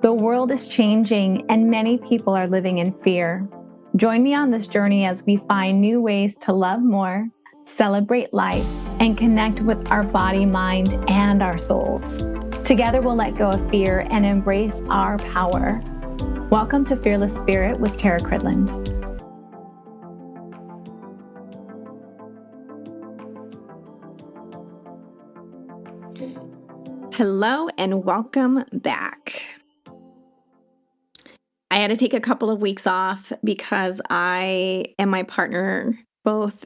The world is changing and many people are living in fear. Join me on this journey as we find new ways to love more, celebrate life, and connect with our body, mind, and our souls. Together we'll let go of fear and embrace our power. Welcome to Fearless Spirit with Tara Cridland. Hello and welcome back. I had to take a couple of weeks off because I and my partner both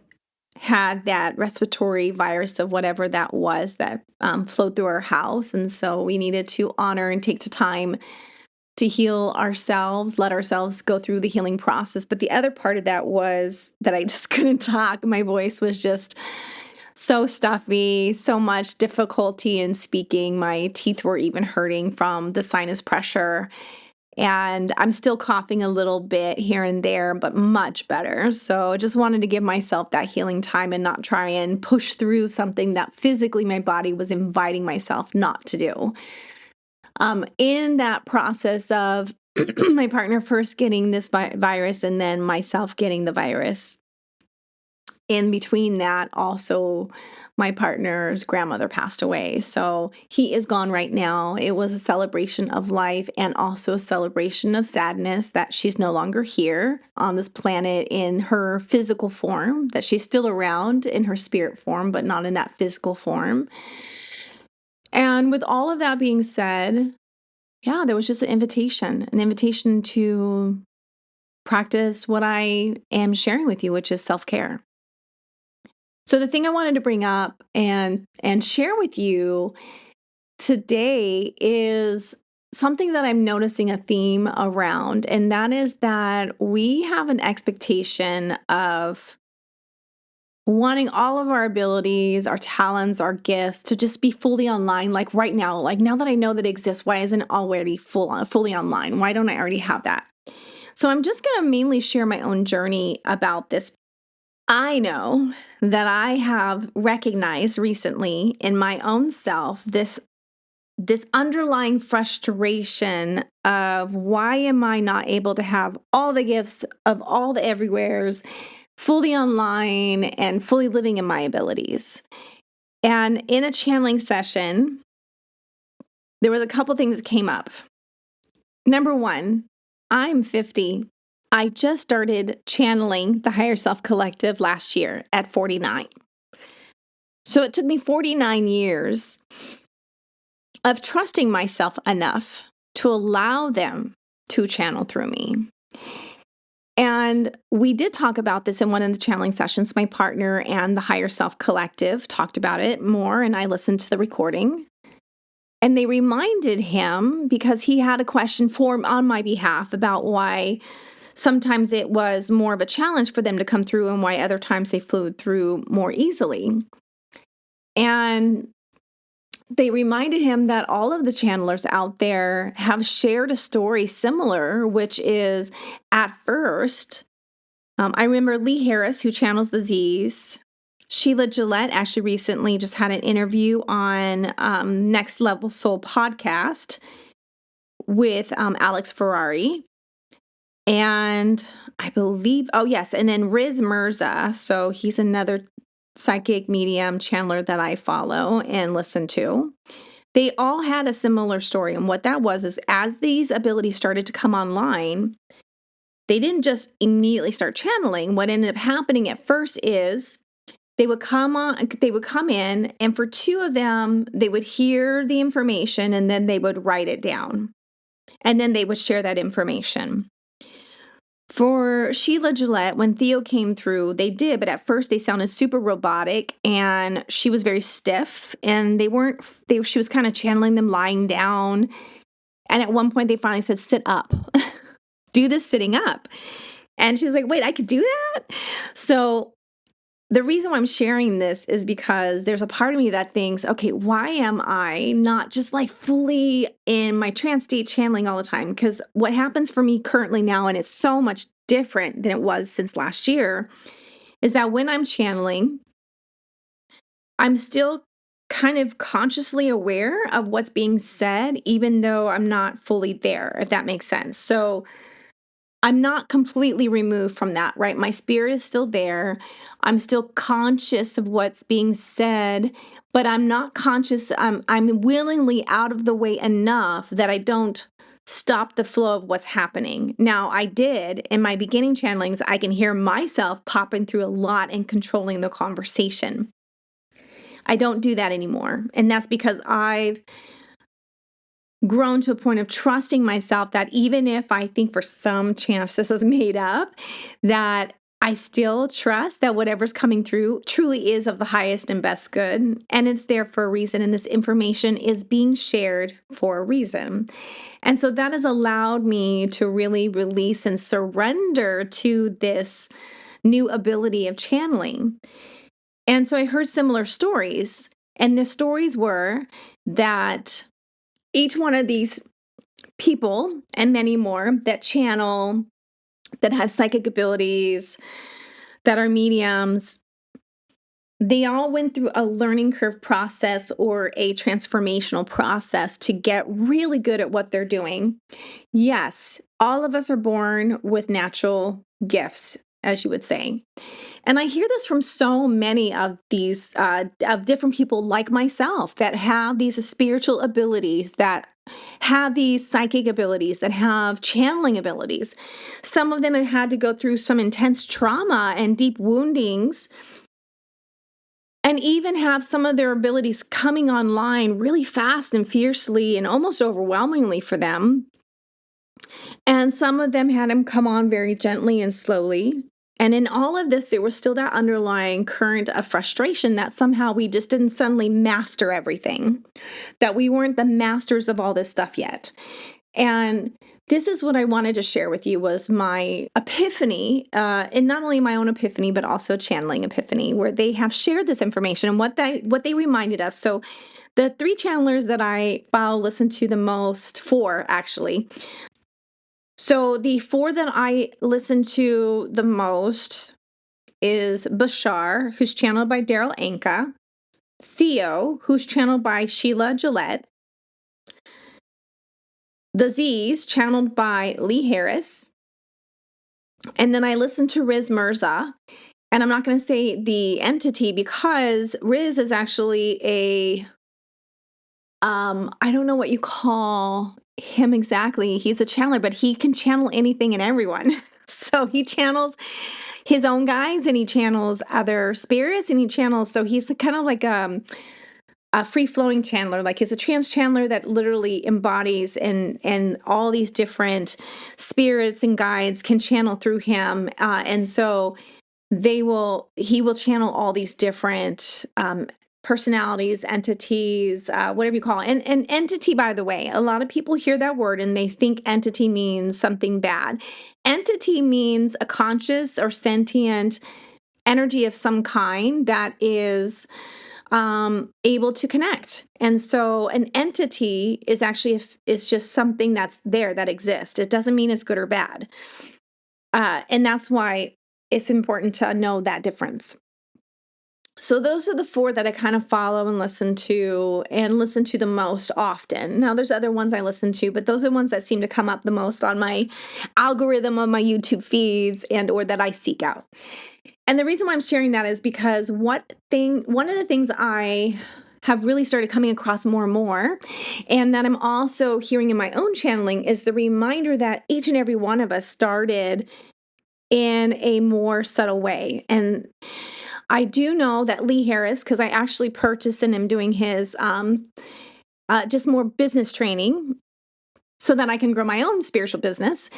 had that respiratory virus of whatever that was that flowed through our house. And so we needed to honor and take the time to heal ourselves, let ourselves go through the healing process. But the other part of that was that I just couldn't talk. My voice was just so stuffy, so much difficulty in speaking. My teeth were even hurting from the sinus pressure. And I'm still coughing a little bit here and there, but much better. So I just wanted to give myself that healing time and not try and push through something that physically my body was inviting myself not to do. In that process of my partner first getting this virus and then myself getting the virus, in between that, also my partner's grandmother passed away. So he is gone right now. It was a celebration of life and also a celebration of sadness that she's no longer here on this planet in her physical form, that she's still around in her spirit form, but not in that physical form. And with all of that being said, yeah, there was just an invitation to practice what I am sharing with you, which is self-care. So the thing I wanted to bring up and share with you today is something that I'm noticing a theme around, and that is that we have an expectation of wanting all of our abilities, our talents, our gifts to just be fully online, like right now. Like now that I know that it exists, why isn't it already fully online? Why don't I already have that? So I'm just going to mainly share my own journey about this. I know that I have recognized recently in my own self this underlying frustration of why am I not able to have all the gifts of all the everywheres fully online and fully living in my abilities. And in a channeling session, there was a couple things that came up. Number one, I'm 50. I just started channeling the Higher Self Collective last year at 49. So it took me 49 years of trusting myself enough to allow them to channel through me. And we did talk about this in one of the channeling sessions. My partner and the Higher Self Collective talked about it more, and I listened to the recording. And they reminded him, because he had a question on my behalf about why sometimes it was more of a challenge for them to come through and why other times they flowed through more easily. And they reminded him that all of the channelers out there have shared a story similar, which is at first, I remember Lee Harris, who channels the Z's. Sheila Gillette actually recently just had an interview on Next Level Soul podcast with Alex Ferrari. And I believe, and then Riz Mirza. So he's another psychic medium channeler that I follow and listen to. They all had a similar story. And what that was is as these abilities started to come online, they didn't just immediately start channeling. What ended up happening at first is they would come in, and for two of them, they would hear the information and then they would write it down. And then they would share that information. For Sheila Gillette, when Theo came through, they did, but at first they sounded super robotic and she was very stiff and she was kind of channeling them lying down. And at one point they finally said, sit up, do this sitting up. And she was like, wait, I could do that? So the reason why I'm sharing this is because there's a part of me that thinks, okay, why am I not just like fully in my trance state channeling all the time? Because what happens for me currently now, and it's so much different than it was since last year, is that when I'm channeling, I'm still kind of consciously aware of what's being said, even though I'm not fully there, if that makes sense. So I'm not completely removed from that, right? My spirit is still there. I'm still conscious of what's being said, but I'm not conscious. I'm willingly out of the way enough that I don't stop the flow of what's happening. Now, I did in my beginning channelings, I can hear myself popping through a lot and controlling the conversation. I don't do that anymore. And that's because I've grown to a point of trusting myself that even if I think for some chance this is made up, that I still trust that whatever's coming through truly is of the highest and best good. And it's there for a reason. And this information is being shared for a reason. And so that has allowed me to really release and surrender to this new ability of channeling. And so I heard similar stories. And the stories were that each one of these people and many more that channel, that have psychic abilities, that are mediums, they all went through a learning curve process or a transformational process to get really good at what they're doing. Yes, all of us are born with natural gifts, as you would say. And I hear this from so many of these, of different people like myself that have these spiritual abilities, that have these psychic abilities, that have channeling abilities. Some of them have had to go through some intense trauma and deep woundings, and even have some of their abilities coming online really fast and fiercely and almost overwhelmingly for them. And some of them had them come on very gently and slowly. And in all of this, there was still that underlying current of frustration that somehow we just didn't suddenly master everything, that we weren't the masters of all this stuff yet. And this is what I wanted to share with you, was my epiphany, and not only my own epiphany, but also channeling epiphany, where they have shared this information and what they reminded us. So the 3 channelers that I follow, listen to the most, 4 actually. So the 4 that I listen to the most is Bashar, who's channeled by Daryl Anka, Theo, who's channeled by Sheila Gillette, the Z's, channeled by Lee Harris, and then I listen to Riz Mirza. And I'm not going to say the entity because Riz is actually I don't know what you call him exactly. He's a channeler, but he can channel anything and everyone. So he channels his own guys, and he channels other spirits, and he channels, so he's kind of like a free-flowing channeler. Like, he's a trance channeler that literally embodies, and all these different spirits and guides can channel through him. And so he will channel all these different personalities, entities, whatever you call it. And entity, by the way, a lot of people hear that word and they think entity means something bad. Entity means a conscious or sentient energy of some kind that is able to connect. And so an entity is actually is just something that's there, that exists. It doesn't mean it's good or bad. And that's why it's important to know that difference. So those are the 4 that I kind of follow and listen to the most often. Now, there's other ones I listen to, but those are the ones that seem to come up the most on my algorithm of my YouTube feeds or that I seek out. And the reason why I'm sharing that is because one of the things I have really started coming across more and more, and that I'm also hearing in my own channeling, is the reminder that each and every one of us started in a more subtle way. And I do know that Lee Harris, because I actually purchased and am doing his just more business training so that I can grow my own spiritual business.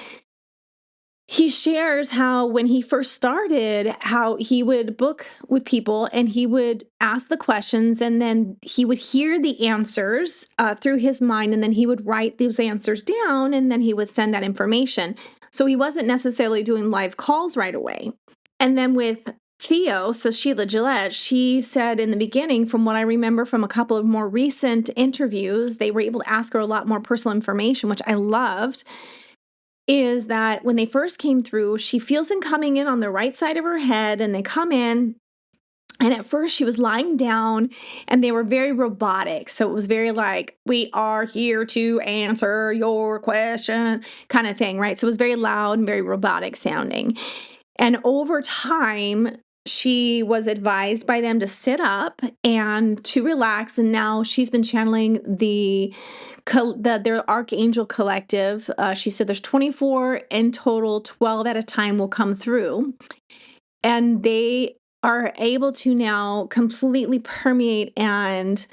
He shares how when he first started, how he would book with people and he would ask the questions, and then he would hear the answers through his mind, and then he would write those answers down, and then he would send that information. So he wasn't necessarily doing live calls right away. And then with Theo, so Sheila Gillette, she said in the beginning, from what I remember from a couple of more recent interviews, they were able to ask her a lot more personal information, which I loved, is that when they first came through, she feels them coming in on the right side of her head, and they come in And at first she was lying down and they were very robotic. So it was very like, we are here to answer your question kind of thing, right? So it was very loud and very robotic sounding. And over time, she was advised by them to sit up and to relax. And now she's been channeling their Archangel Collective. She said there's 24 in total, 12 at a time will come through. And they are able to now completely permeate and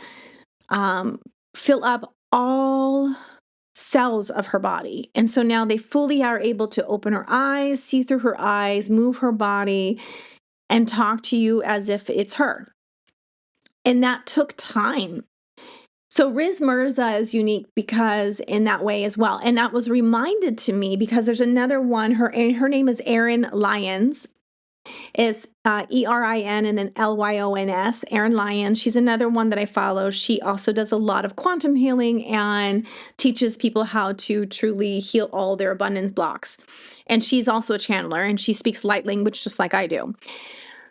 fill up all cells of her body. And so now they fully are able to open her eyes, see through her eyes, move her body, and talk to you as if it's her. And that took time. So Riz Mirza is unique because in that way as well. And that was reminded to me because there's another one. Her name is Erin Lyons. It's Erin and then Lyons, Erin Lyons. She's another one that I follow. She also does a lot of quantum healing and teaches people how to truly heal all their abundance blocks. And she's also a channeler and she speaks light language just like I do.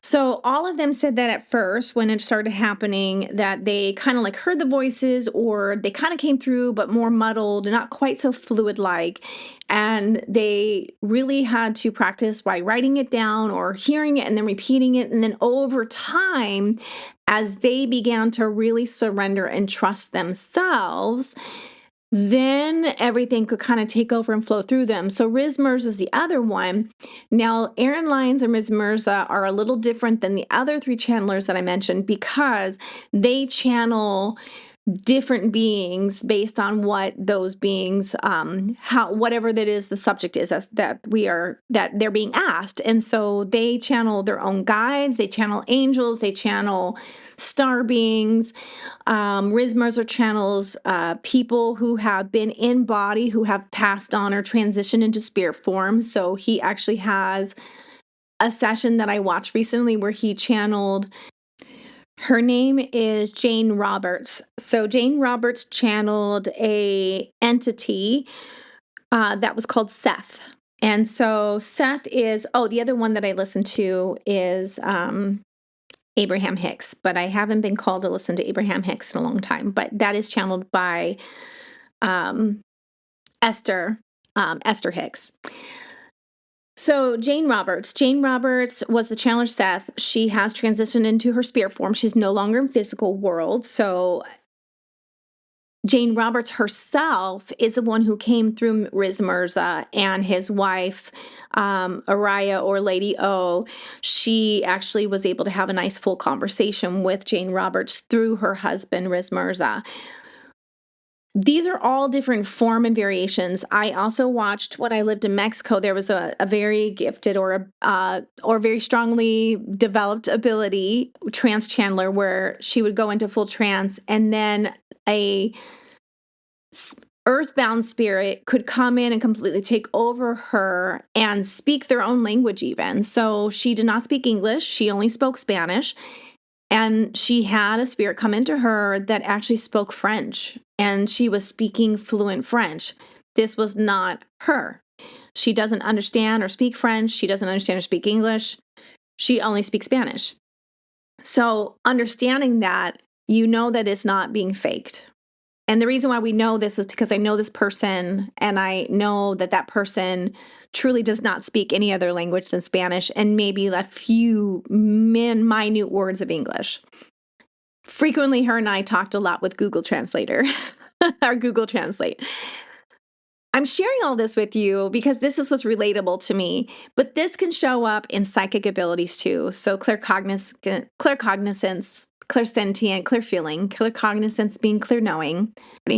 So all of them said that at first when it started happening that they kind of like heard the voices or they kind of came through but more muddled and not quite so fluid like. And they really had to practice by writing it down or hearing it and then repeating it. And then over time, as they began to really surrender and trust themselves, then everything could kind of take over and flow through them. So Riz Mirza is the other one. Now, Erin Lyons and Riz Mirza are a little different than the other three channelers that I mentioned because they channel different beings based on what those beings, whatever that is, the subject is that they're being asked. And so they channel their own guides, they channel angels, they channel star beings. Riz Mirza channels people who have been in body, who have passed on or transitioned into spirit form. So he actually has a session that I watched recently where he channeled. Her name is Jane Roberts. So Jane Roberts channeled a entity that was called Seth. And so Seth is, the other one that I listened to is Abraham Hicks, but I haven't been called to listen to Abraham Hicks in a long time. But that is channeled by Esther Hicks. So Jane Roberts was the channeler Seth. She has transitioned into her spirit form. She's no longer in physical world. So Jane Roberts herself is the one who came through Riz Mirza and his wife, Araya or Lady O. She actually was able to have a nice full conversation with Jane Roberts through her husband, Riz Mirza. These are all different form and variations. I also watched when I lived in Mexico, there was a very gifted or very strongly developed ability, trance channeler, where she would go into full trance and then a earthbound spirit could come in and completely take over her and speak their own language even. So she did not speak English. She only spoke Spanish. And she had a spirit come into her that actually spoke French, and she was speaking fluent French. This was not her. She doesn't understand or speak French. She doesn't understand or speak English. She only speaks Spanish. So understanding that, you know that it's not being faked. And the reason why we know this is because I know this person, and I know that that person truly does not speak any other language than Spanish and maybe a few minute words of English. Frequently, her and I talked a lot with Google Translator, or Google Translate. I'm sharing all this with you because this is what's relatable to me, but this can show up in psychic abilities too. So claircognizance, clairsentient, clear feeling, claircognizance being clear knowing,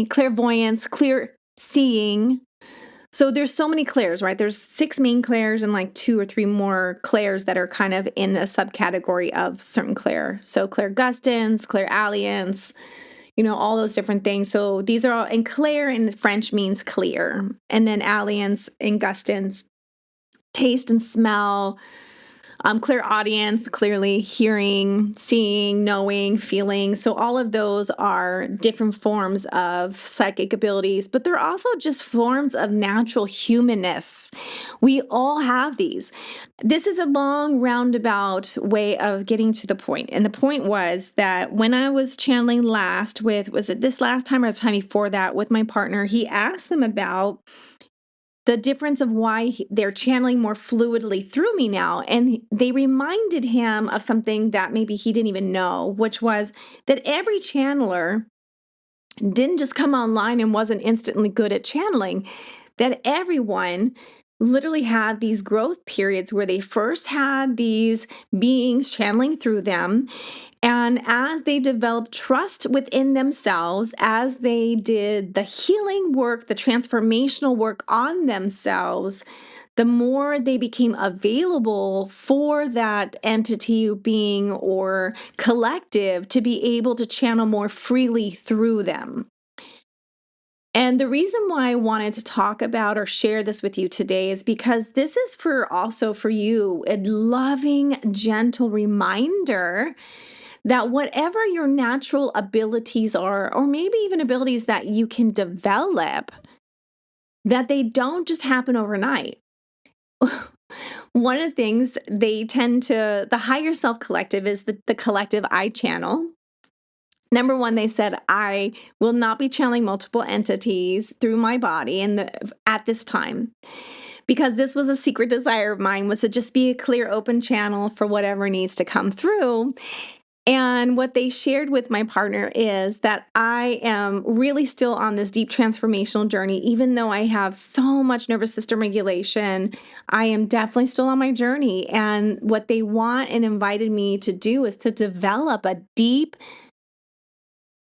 clairvoyance, clear seeing. So there's so many clairs, right? There's 6 main clairs and like 2 or 3 more clairs that are kind of in a subcategory of certain clair. So clairgustance, clairalliance, all those different things. So these are all, and clair in French means clear. And then alliance and gustance, taste and smell, Clairaudience, clearly hearing, seeing, knowing, feeling. So all of those are different forms of psychic abilities, but they're also just forms of natural humanness. We all have these. This is a long roundabout way of getting to the point. And the point was that when I was channeling last with, was it this last time or the time before that with my partner, he asked them about the difference of why they're channeling more fluidly through me now. And they reminded him of something that maybe he didn't even know, which was that every channeler didn't just come online and wasn't instantly good at channeling, that everyone literally had these growth periods where they first had these beings channeling through them. And as they developed trust within themselves, as they did the healing work, the transformational work on themselves, the more they became available for that entity, being, or collective to be able to channel more freely through them. And the reason why I wanted to talk about or share this with you today is because this is also for you a loving, gentle reminder that whatever your natural abilities are, or maybe even abilities that you can develop, that they don't just happen overnight. One of the things the higher self collective is the collective I channel. Number one, they said, I will not be channeling multiple entities through my body at this time, because this was a secret desire of mine, was to just be a clear, open channel for whatever needs to come through. And what they shared with my partner is that I am really still on this deep transformational journey. Even though I have so much nervous system regulation, I am definitely still on my journey. And what they want and invited me to do is to develop a deep,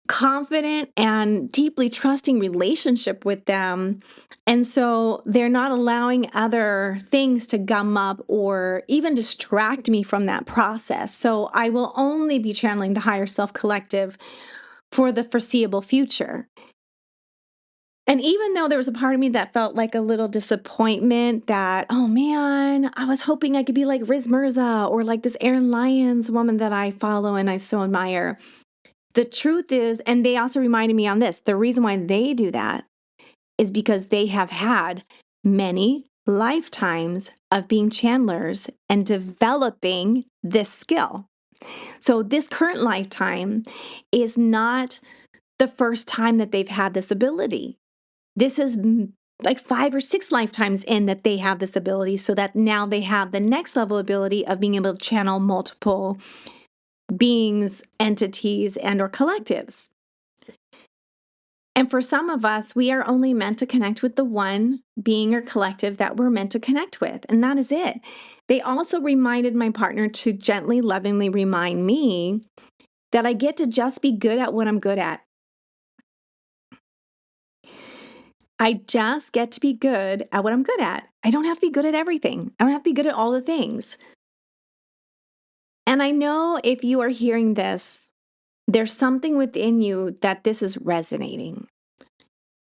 confident, and deeply trusting relationship with them. And so they're not allowing other things to gum up or even distract me from that process. So I will only be channeling the higher self collective for the foreseeable future. And even though there was a part of me that felt like a little disappointment that, oh man, I was hoping I could be like Riz Mirza or like this Erin Lyons woman that I follow and I so admire. The truth is, and they also reminded me on this, the reason why they do that is because they have had many lifetimes of being channelers and developing this skill. So this current lifetime is not the first time that they've had this ability. This is like 5 or 6 lifetimes in that they have this ability, so that now they have the next level ability of being able to channel multiple beings, entities, and or collectives. And for some of us, we are only meant to connect with the one being or collective that we're meant to connect with, and that is it. They also reminded my partner to gently, lovingly remind me that I get to just be good at what I'm good at. I just get to be good at what I'm good at. I don't have to be good at everything. I don't have to be good at all the things. And I know if you are hearing this, there's something within you that this is resonating,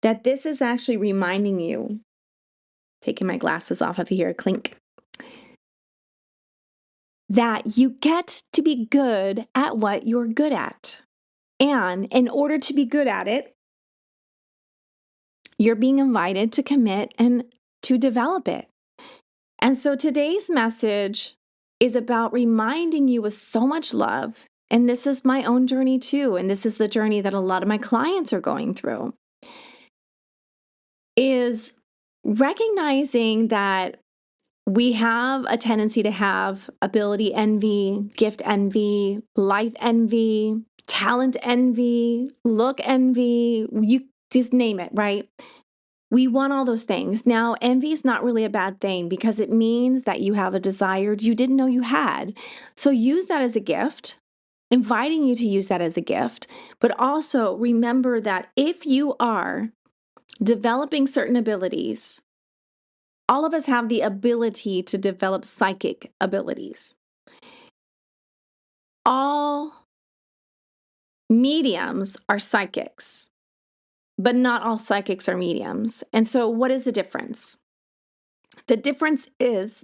that this is actually reminding you, taking my glasses off of here, clink, that you get to be good at what you're good at. And in order to be good at it, you're being invited to commit and to develop it. And so today's message is about reminding you with so much love. And this is my own journey too. And this is the journey that a lot of my clients are going through, is recognizing that we have a tendency to have ability envy, gift envy, life envy, talent envy, look envy, you just name it, right? We want all those things. Now, envy is not really a bad thing because it means that you have a desire you didn't know you had. So use that as a gift, inviting you to use that as a gift. But also remember that if you are developing certain abilities, all of us have the ability to develop psychic abilities. All mediums are psychics, but not all psychics are mediums. And so what is the difference? The difference is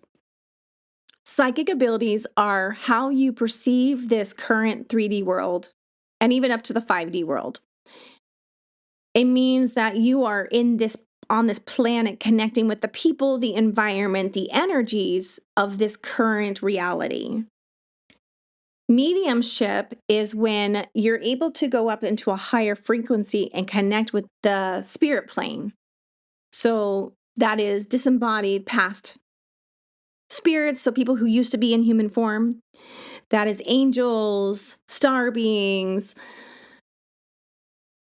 Psychic abilities are how you perceive this current 3D world and even up to the 5D world. It means that you are on this planet connecting with the people, the environment, the energies of this current reality. Mediumship is when you're able to go up into a higher frequency and connect with the spirit plane. So that is disembodied past spirits, so people who used to be in human form. That is angels, star beings,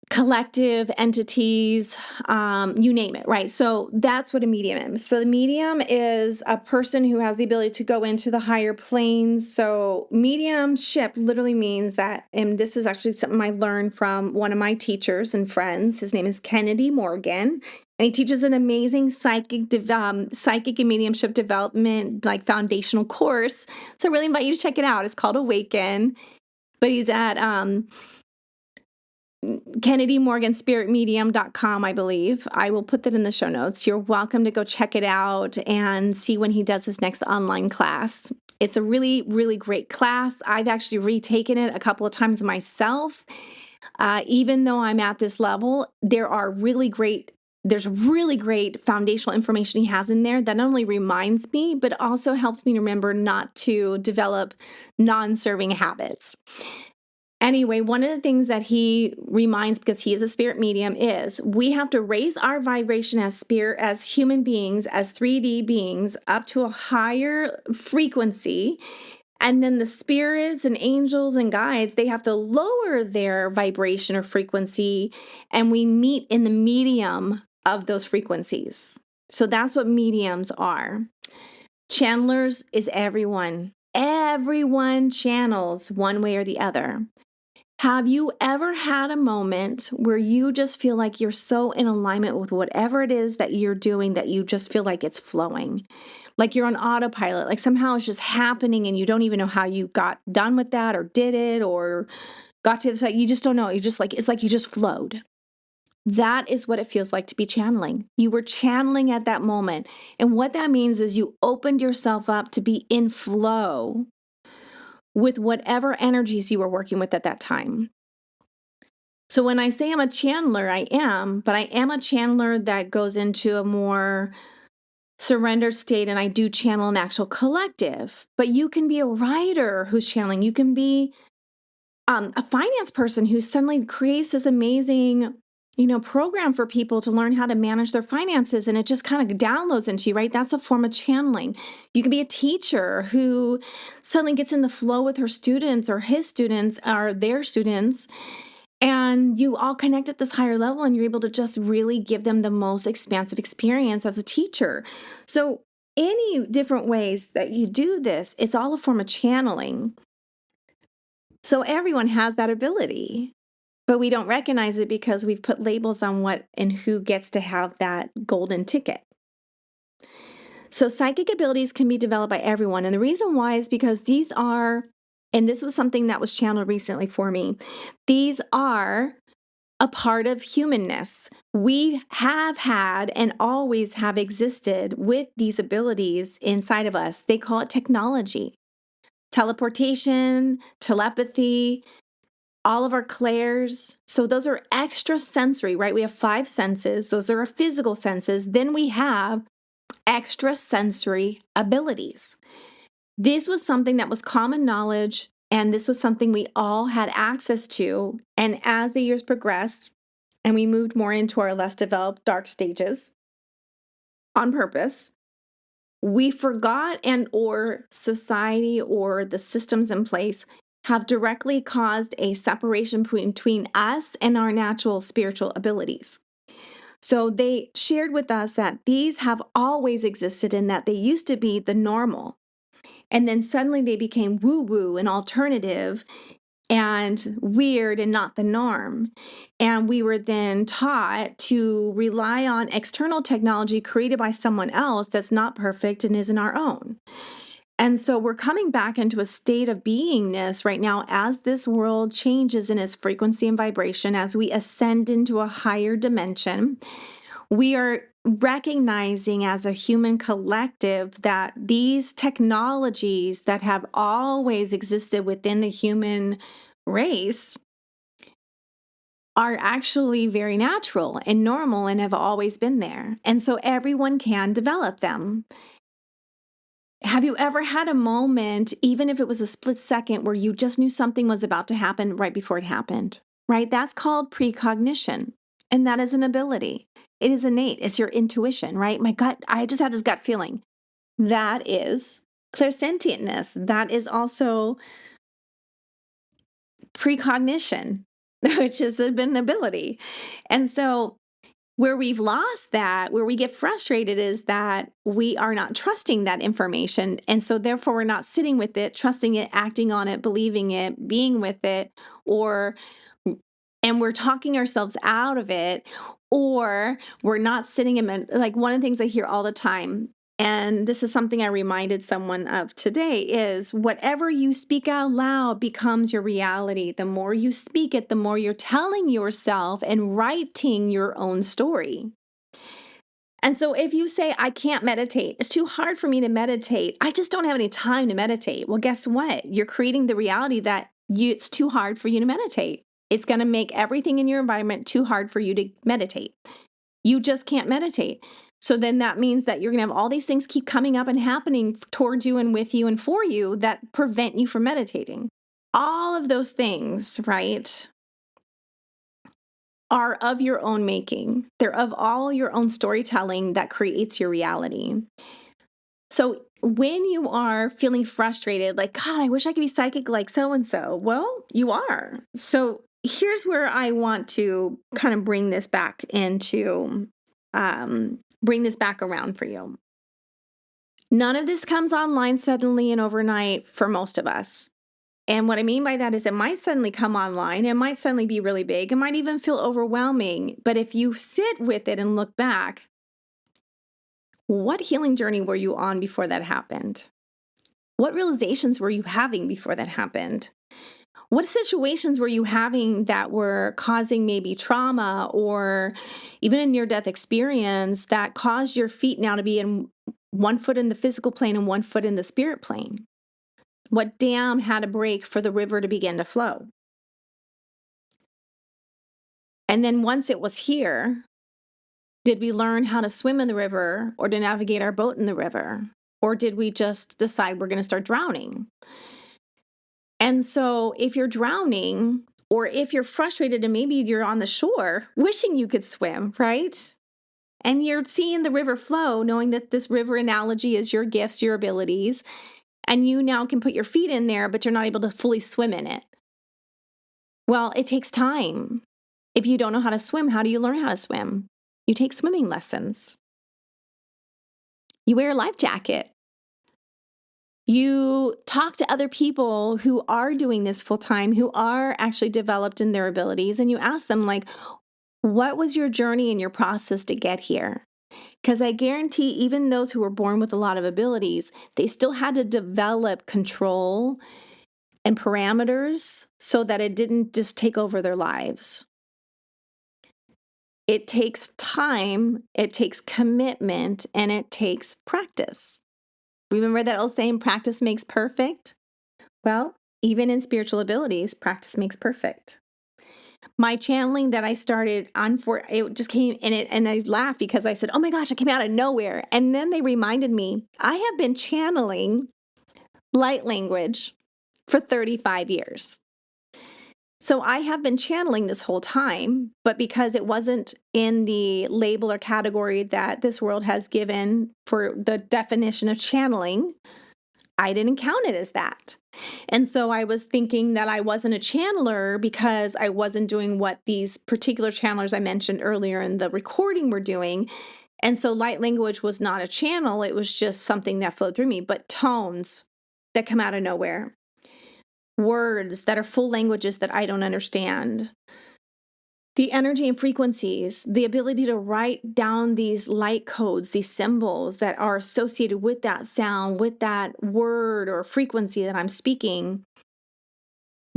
collective entities, you name it, right? So that's what a medium is. So the medium is a person who has the ability to go into the higher planes. So mediumship literally means that, and this is actually something I learned from one of my teachers and friends. His name is Kennedy Morgan, and he teaches an amazing psychic and mediumship development, like foundational course. So I really invite you to check it out. It's called Awaken, but he's at KennedyMorganSpiritMedium.com, I believe. I will put that in the show notes. You're welcome to go check it out and see when he does his next online class. It's a really, really great class. I've actually retaken it a couple of times myself. Even though I'm at this level, there's really great foundational information he has in there that not only reminds me, but also helps me remember not to develop non-serving habits. Anyway, one of the things that he reminds, because he is a spirit medium, is we have to raise our vibration as human beings, as 3D beings, up to a higher frequency. And then the spirits and angels and guides, they have to lower their vibration or frequency, and we meet in the medium of those frequencies. So that's what mediums are. Channelers is everyone. Everyone channels one way or the other. Have you ever had a moment where you just feel like you're so in alignment with whatever it is that you're doing that you just feel like it's flowing? Like you're on autopilot, like somehow it's just happening and you don't even know how you got done with that or did it or got to the side. You just don't know. You just like, it's like you just flowed. That is what it feels like to be channeling. You were channeling at that moment. And what that means is you opened yourself up to be in flow with whatever energies you were working with at that time. So when I say I'm a channeler, I am, but I am a channeler that goes into a more surrendered state, and I do channel an actual collective. But you can be a writer who's channeling. You can be a finance person who suddenly creates this amazing, program for people to learn how to manage their finances, and it just kind of downloads into you, right? That's a form of channeling. You can be a teacher who suddenly gets in the flow with her students or his students or their students, and you all connect at this higher level, and you're able to just really give them the most expansive experience as a teacher. So any different ways that you do this, it's all a form of channeling. So everyone has that ability, but we don't recognize it because we've put labels on what and who gets to have that golden ticket. So psychic abilities can be developed by everyone. And the reason why is because these are, and this was something that was channeled recently for me, these are a part of humanness. We have had and always have existed with these abilities inside of us. They call it technology, teleportation, telepathy, all of our clairs. So those are extra sensory, right? We have 5 senses. Those are our physical senses. Then we have extra sensory abilities. This was something that was common knowledge, and this was something we all had access to. And as the years progressed and we moved more into our less developed dark stages on purpose, we forgot, and or society or the systems in place have directly caused a separation between us and our natural spiritual abilities. So they shared with us that these have always existed and that they used to be the normal. And then suddenly they became woo-woo and alternative and weird and not the norm. And we were then taught to rely on external technology created by someone else that's not perfect and isn't our own. And so we're coming back into a state of beingness right now as this world changes in its frequency and vibration, as we ascend into a higher dimension. We are recognizing as a human collective that these technologies that have always existed within the human race are actually very natural and normal and have always been there. And so everyone can develop them. Have you ever had a moment, even if it was a split second, where you just knew something was about to happen right before it happened? Right? That's called precognition. And that is an ability. It is innate. It's your intuition, right? My gut, I just had this gut feeling. That is clairsentientness. That is also precognition, which is an ability. And so where we've lost that, where we get frustrated, is that we are not trusting that information. And so therefore we're not sitting with it, trusting it, acting on it, believing it, being with it, or and we're talking ourselves out of it, or we're not sitting in, like, one of the things I hear all the time, and this is something I reminded someone of today, is whatever you speak out loud becomes your reality. The more you speak it, the more you're telling yourself and writing your own story. And so if you say, I can't meditate, it's too hard for me to meditate, I just don't have any time to meditate. Well, guess what? You're creating the reality that it's too hard for you to meditate. It's going to make everything in your environment too hard for you to meditate. You just can't meditate. So then that means that you're going to have all these things keep coming up and happening towards you and with you and for you that prevent you from meditating. All of those things, right, are of your own making. They're of all your own storytelling that creates your reality. So when you are feeling frustrated, like, God, I wish I could be psychic like so and so, well, you are. So here's where I want to kind of bring this back around for you. None of this comes online suddenly and overnight for most of us. And what I mean by that is it might suddenly come online, it might suddenly be really big, it might even feel overwhelming. But if you sit with it and look back, what healing journey were you on before that happened? What realizations were you having before that happened? What situations were you having that were causing maybe trauma or even a near-death experience that caused your feet now to be in one foot in the physical plane and one foot in the spirit plane? What dam had to break for the river to begin to flow? And then once it was here, did we learn how to swim in the river or to navigate our boat in the river? Or did we just decide we're going to start drowning? And so if you're drowning, or if you're frustrated and maybe you're on the shore wishing you could swim, right? And you're seeing the river flow, knowing that this river analogy is your gifts, your abilities, and you now can put your feet in there, but you're not able to fully swim in it. Well, it takes time. If you don't know how to swim, how do you learn how to swim? You take swimming lessons. You wear a life jacket. You talk to other people who are doing this full time, who are actually developed in their abilities, and you ask them, like, what was your journey and your process to get here? Because I guarantee even those who were born with a lot of abilities, they still had to develop control and parameters so that it didn't just take over their lives. It takes time, it takes commitment, and it takes practice. Remember that old saying, practice makes perfect? Well, even in spiritual abilities, practice makes perfect. My channeling that I started on it just came in it, and I laughed because I said, oh my gosh, it came out of nowhere. And then they reminded me, I have been channeling light language for 35 years. So I have been channeling this whole time, but because it wasn't in the label or category that this world has given for the definition of channeling, I didn't count it as that. And so I was thinking that I wasn't a channeler because I wasn't doing what these particular channelers I mentioned earlier in the recording were doing. And so light language was not a channel. It was just something that flowed through me, but tones that come out of nowhere, words that are full languages that I don't understand, the energy and frequencies, the ability to write down these light codes, these symbols that are associated with that sound, with that word or frequency that I'm speaking.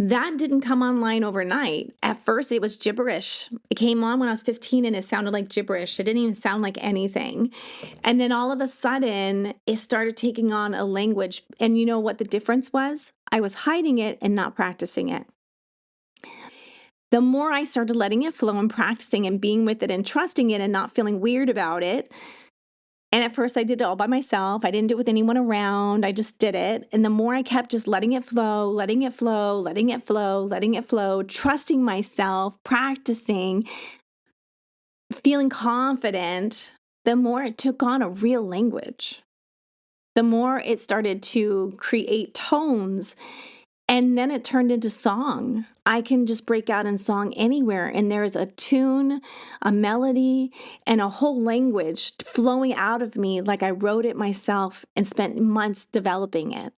That didn't come online overnight. At first, it was gibberish. It came on when I was 15 and it sounded like gibberish. It didn't even sound like anything. And then all of a sudden, it started taking on a language. And you know what the difference was? I was hiding it and not practicing it. The more I started letting it flow and practicing and being with it and trusting it and not feeling weird about it. And at first I did it all by myself. I didn't do it with anyone around. I just did it. And the more I kept just letting it flow, letting it flow, letting it flow, letting it flow, trusting myself, practicing, feeling confident, the more it took on a real language. The more it started to create tones. And then it turned into song. I can just break out in song anywhere, and there's a tune, a melody, and a whole language flowing out of me like I wrote it myself and spent months developing it.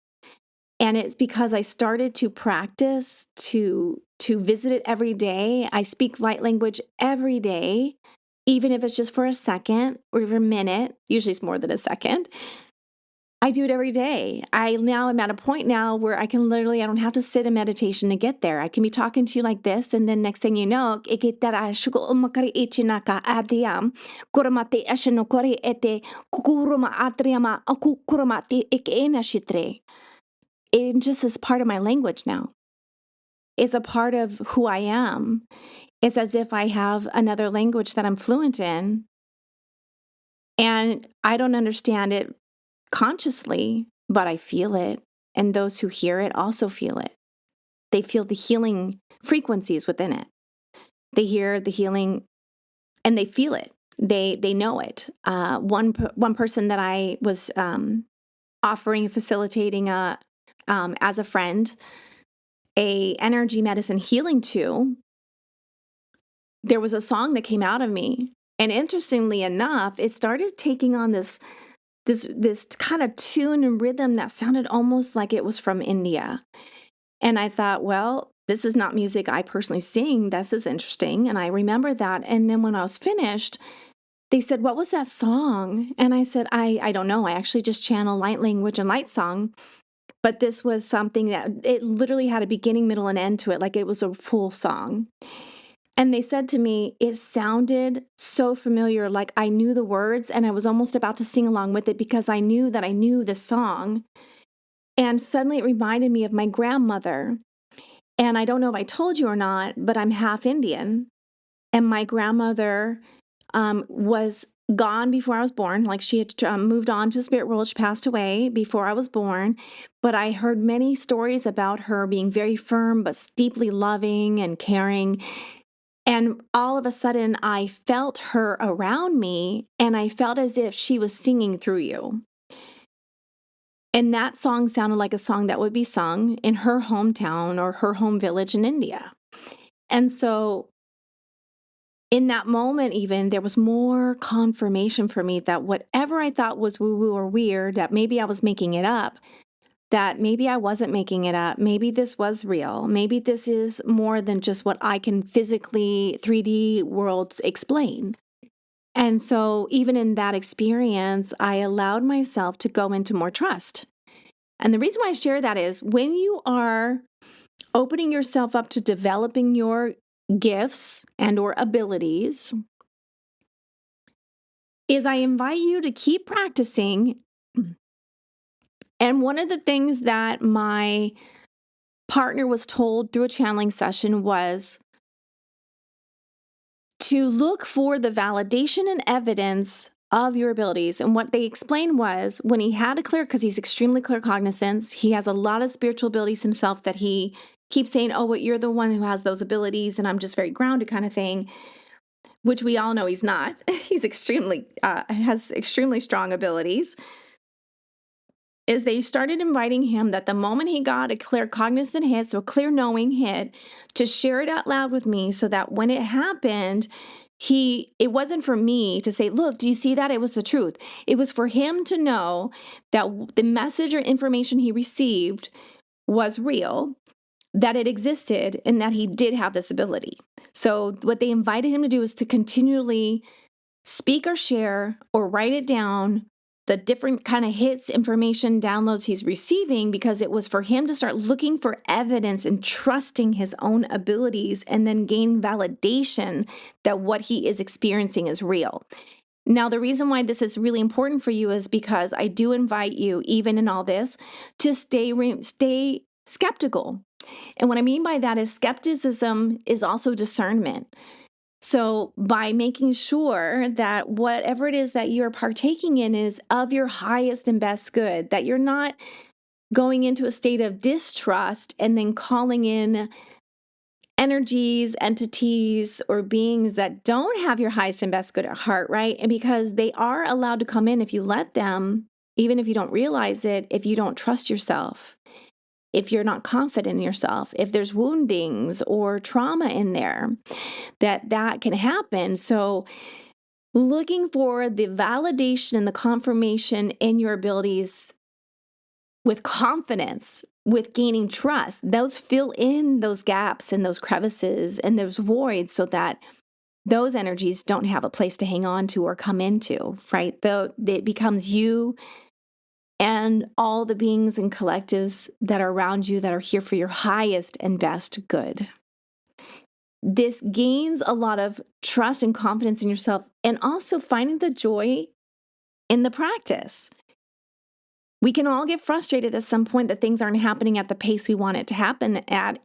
And it's because I started to practice, to visit it every day. I speak light language every day, even if it's just for a second or for a minute. Usually it's more than a second. I do it every day. I'm at a point now where I don't have to sit in meditation to get there. I can be talking to you like this, and then next thing you know, it just is part of my language now. It's a part of who I am. It's as if I have another language that I'm fluent in, and I don't understand it consciously, but I feel it. And those who hear it also feel it. They feel the healing frequencies within it. They hear the healing and they feel it. They know it. One person that I was offering, facilitating as a friend, a energy medicine healing to, there was a song that came out of me. And interestingly enough, it started taking on this kind of tune and rhythm that sounded almost like it was from India. And I thought, well, this is not music I personally sing. This is interesting. And I remember that. And then when I was finished, they said, what was that song? And I said, I don't know. I actually just channel light language and light song. But this was something that it literally had a beginning, middle, and end to it. Like it was a full song. And they said to me, it sounded so familiar, like I knew the words and I was almost about to sing along with it because I knew that I knew the song. And suddenly it reminded me of my grandmother. And I don't know if I told you or not, but I'm half Indian. And my grandmother was gone before I was born. Like she had moved on to the spirit world. She passed away before I was born. But I heard many stories about her being very firm, but deeply loving and caring. And all of a sudden, I felt her around me, and I felt as if she was singing through you. And that song sounded like a song that would be sung in her hometown or her home village in India. And so in that moment, even, there was more confirmation for me that whatever I thought was woo-woo or weird, that maybe I was making it up, that maybe I wasn't making it up. Maybe this was real. Maybe this is more than just what I can physically 3D worlds explain. And so even in that experience, I allowed myself to go into more trust. And the reason why I share that is when you are opening yourself up to developing your gifts and or abilities, is I invite you to keep practicing. And one of the things that my partner was told through a channeling session was to look for the validation and evidence of your abilities. And what they explained was when he had a clear, because he's extremely clear cognizance, he has a lot of spiritual abilities himself that he keeps saying, oh, but you're the one who has those abilities and I'm just very grounded kind of thing, which we all know he's not. He's has extremely strong abilities. Is they started inviting him that the moment he got a clear cognizant hit, so a clear knowing hit, to share it out loud with me so that when it happened, it wasn't for me to say, look, do you see that? It was the truth. It was for him to know that the message or information he received was real, that it existed, and that he did have this ability. So what they invited him to do is to continually speak or share or write it down the different kind of hits, information, downloads he's receiving, because it was for him to start looking for evidence and trusting his own abilities and then gain validation that what he is experiencing is real. Now, the reason why this is really important for you is because I do invite you, even in all this, to stay skeptical. And what I mean by that is skepticism is also discernment. So by making sure that whatever it is that you're partaking in is of your highest and best good, that you're not going into a state of distrust and then calling in energies, entities, or beings that don't have your highest and best good at heart, right? And because they are allowed to come in if you let them, even if you don't realize it, if you don't trust yourself, if you're not confident in yourself, if there's woundings or trauma in there, that can happen. So looking for the validation and the confirmation in your abilities with confidence, with gaining trust, those fill in those gaps and those crevices and those voids so that those energies don't have a place to hang on to or come into, right? Though it becomes you and all the beings and collectives that are around you that are here for your highest and best good. This gains a lot of trust and confidence in yourself, and also finding the joy in the practice. We can all get frustrated at some point that things aren't happening at the pace we want it to happen at,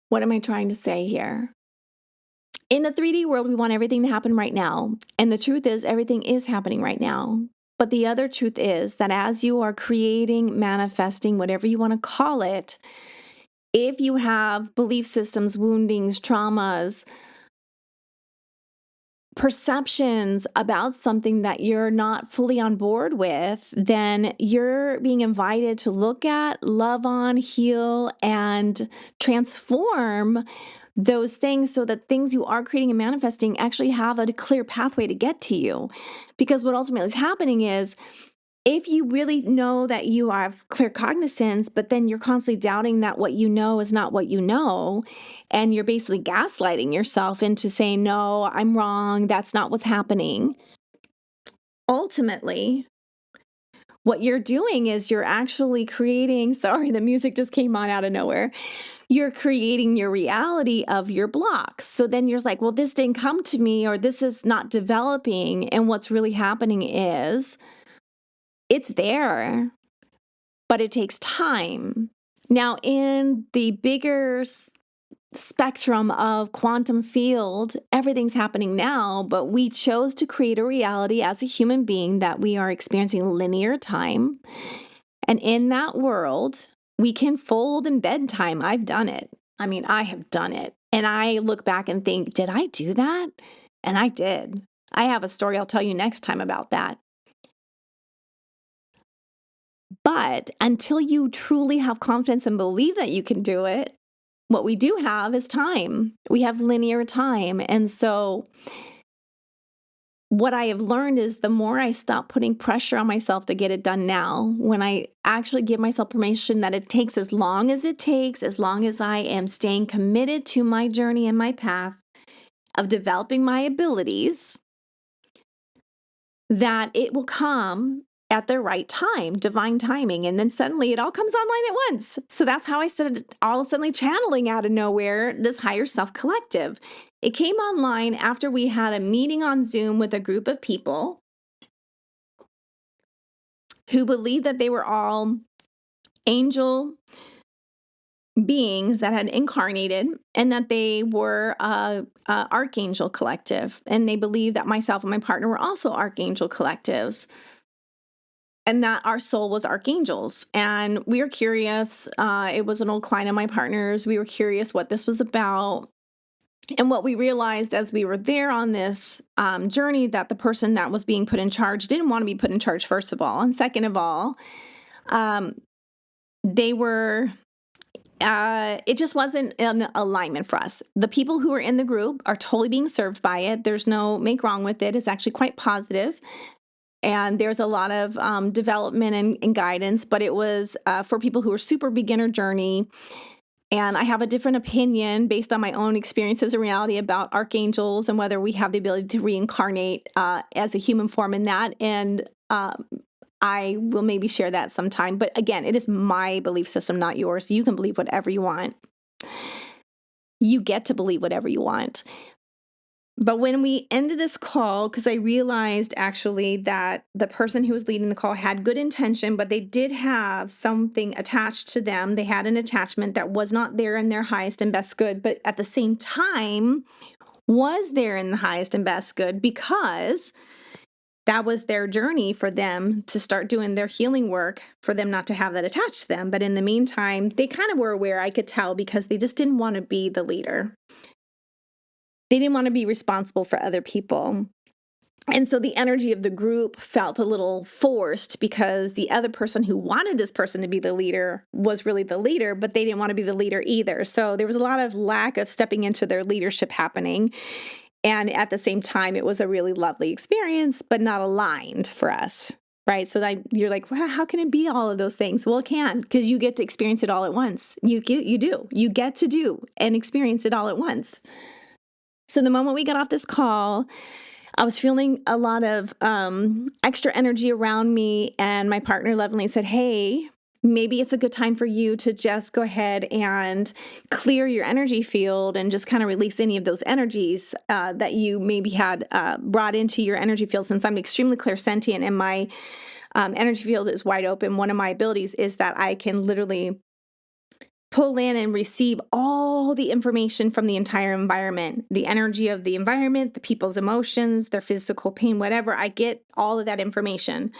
what am I trying to say here? In the 3D world, we want everything to happen right now. And the truth is, everything is happening right now. But the other truth is that as you are creating, manifesting, whatever you want to call it, if you have belief systems, woundings, traumas, perceptions about something that you're not fully on board with, then you're being invited to look at, love on, heal, and transform those things so that things you are creating and manifesting actually have a clear pathway to get to you. Because what ultimately is happening is, if you really know that you have clear cognizance, but then you're constantly doubting that what you know is not what you know, and you're basically gaslighting yourself into saying, no, I'm wrong, that's not what's happening. Ultimately, what you're doing is you're actually creating, sorry, the music just came on out of nowhere. You're creating your reality of your blocks. So then you're like, well, this didn't come to me, or this is not developing. And what's really happening is, it's there, but it takes time. Now, in the bigger spectrum of quantum field, everything's happening now, but we chose to create a reality as a human being that we are experiencing linear time. And in that world, we can fold in bedtime. I've done it. I mean, I have done it. And I look back and think, did I do that? And I did. I have a story I'll tell you next time about that. But until you truly have confidence and believe that you can do it, what we do have is time. We have linear time. And so what I have learned is the more I stop putting pressure on myself to get it done now, when I actually give myself permission that it takes as long as it takes, as long as I am staying committed to my journey and my path of developing my abilities, that it will come at the right time, divine timing. And then suddenly it all comes online at once. So that's how I started all suddenly channeling out of nowhere this higher self collective. It came online after we had a meeting on Zoom with a group of people who believed that they were all angel beings that had incarnated, and that they were a archangel collective. And they believed that myself and my partner were also archangel collectives, and that our soul was archangels. And we were curious. It was an old client of my partner's. We were curious what this was about. And what we realized as we were there on this journey, that the person that was being put in charge didn't want to be put in charge, first of all. And second of all, they were, it just wasn't in alignment for us. The people who are in the group are totally being served by it. There's no make wrong with it. It's actually quite positive. And there's a lot of development and guidance, but it was for people who are super beginner journey. And I have a different opinion based on my own experiences and reality about archangels and whether we have the ability to reincarnate as a human form in that. And I will maybe share that sometime. But again, it is my belief system, not yours. You can believe whatever you want. You get to believe whatever you want. But when we ended this call, because I realized actually that the person who was leading the call had good intention, but they did have something attached to them. They had an attachment that was not there in their highest and best good, but at the same time was there in the highest and best good, because that was their journey for them to start doing their healing work, for them not to have that attached to them. But in the meantime, they kind of were aware, I could tell, because they just didn't want to be the leader. They didn't want to be responsible for other people. And so the energy of the group felt a little forced, because the other person who wanted this person to be the leader was really the leader, but they didn't want to be the leader either. So there was a lot of lack of stepping into their leadership happening. And at the same time, it was a really lovely experience, but not aligned for us, right? So that you're like, well, how can it be all of those things? Well, it can, because you get to experience it all at once. You do. You get to do and experience it all at once. So the moment we got off this call, I was feeling a lot of extra energy around me, and my partner lovingly said, hey, maybe it's a good time for you to just go ahead and clear your energy field and just kind of release any of those energies that you maybe had brought into your energy field. Since I'm extremely clairsentient and my energy field is wide open, one of my abilities is that I can literally pull in and receive all the information from the entire environment, the energy of the environment, the people's emotions, their physical pain, whatever. I get all of that information.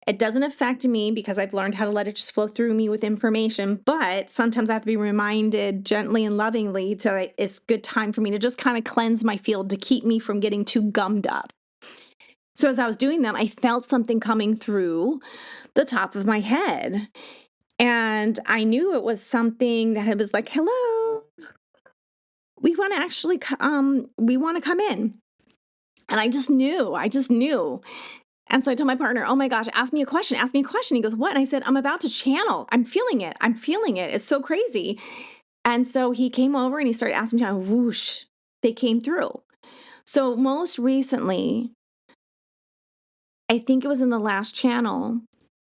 It doesn't affect me because I've learned how to let it just flow through me with information. But sometimes I have to be reminded gently and lovingly that it's good time for me to just kind of cleanse my field to keep me from getting too gummed up. So as I was doing that, I felt something coming through the top of my head. And I knew it was something that it was like, hello, we want to actually, we want to come in. And I just knew. And so I told my partner, oh my gosh, ask me a question. He goes, what? And I said, I'm about to channel. I'm feeling it. It's so crazy. And so he came over and he started asking, whoosh, they came through. So most recently, I think it was in the last channel,